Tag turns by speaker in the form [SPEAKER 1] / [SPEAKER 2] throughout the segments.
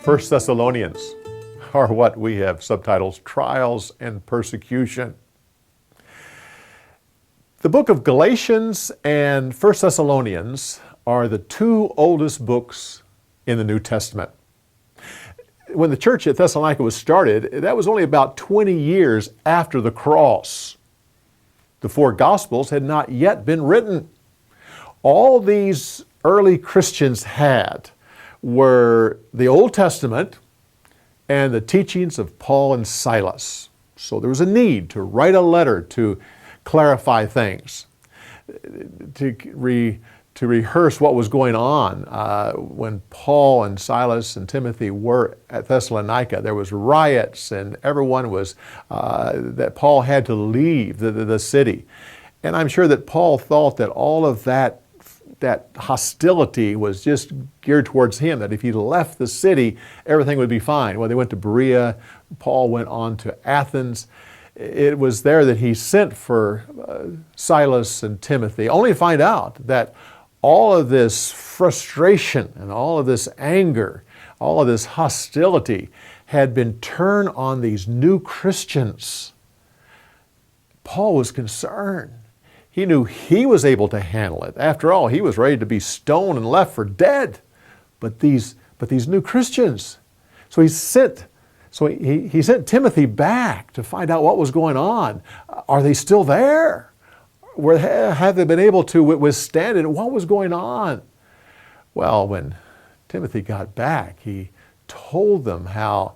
[SPEAKER 1] First Thessalonians are what we have subtitles Trials and Persecution. The book of Galatians and First Thessalonians are the two oldest books in the New Testament. When the church at Thessalonica was started, that was only about 20 years after the cross. The four Gospels had not yet been written. All these early Christians had were the Old Testament and the teachings of Paul and Silas. So there was a need to write a letter to clarify things, to rehearse what was going on. When Paul and Silas and Timothy were at Thessalonica, there was riots and everyone was, that Paul had to leave the city. And I'm sure that Paul thought that all of that hostility was just geared towards him, that if he left the city, everything would be fine. Well, they went to Berea, Paul went on to Athens. It was there that he sent for Silas and Timothy, only to find out that all of this frustration and all of this anger, all of this hostility had been turned on these new Christians. Paul was concerned. He knew he was able to handle it. After all, he was ready to be stoned and left for dead. But these new Christians. So he sent Timothy back to find out what was going on. Are they still there? Have they been able to withstand it? What was going on? Well, when Timothy got back, he told them how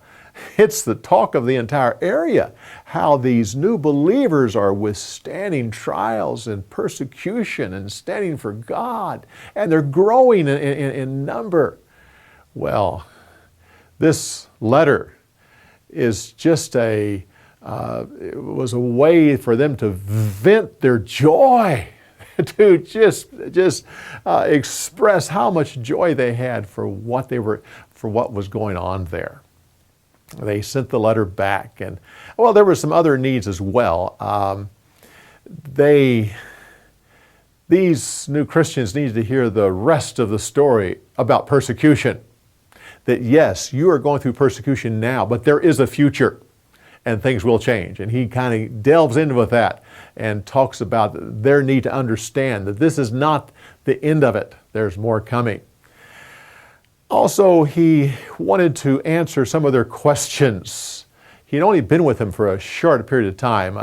[SPEAKER 1] it's the talk of the entire area, how these new believers are withstanding trials and persecution and standing for God, and they're growing in number. Well, this letter is just it was a way for them to vent their joy, to just express how much joy they had for what was going on there. They sent the letter back, and well, there were some other needs as well. These new Christians needed to hear the rest of the story about persecution. That yes, you are going through persecution now, but there is a future and things will change. And he kind of delves into with that and talks about their need to understand that this is not the end of it. There's more coming. Also, he wanted to answer some of their questions. He'd only been with them for a short period of time.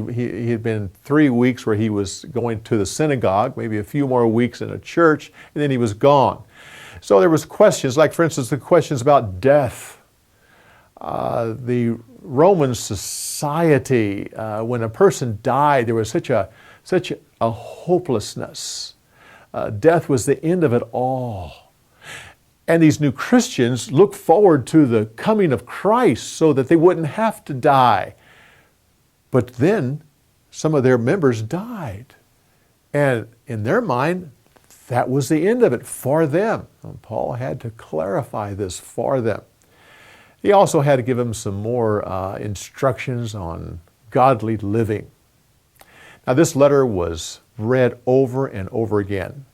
[SPEAKER 1] He had been 3 weeks where he was going to the synagogue, maybe a few more weeks in a church, and then he was gone. So there was questions, like for instance, the questions about death. The Roman society, when a person died, there was such a hopelessness. Death was the end of it all. And these new Christians looked forward to the coming of Christ so that they wouldn't have to die. But then some of their members died. And in their mind, that was the end of it for them. And Paul had to clarify this for them. He also had to give them some more instructions on godly living. Now, this letter was read over and over again.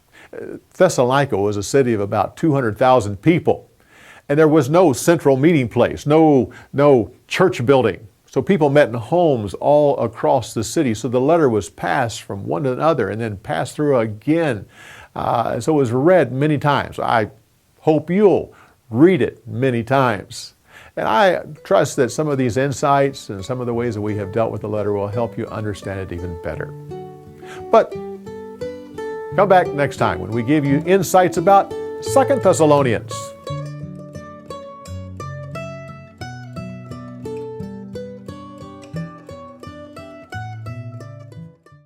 [SPEAKER 1] Thessalonica was a city of about 200,000 people, and there was no central meeting place, no church building. So people met in homes all across the city. So the letter was passed from one to another and then passed through again. So it was read many times. I hope you'll read it many times. And I trust that some of these insights and some of the ways that we have dealt with the letter will help you understand it even better. But come back next time when we give you insights about 2 Thessalonians.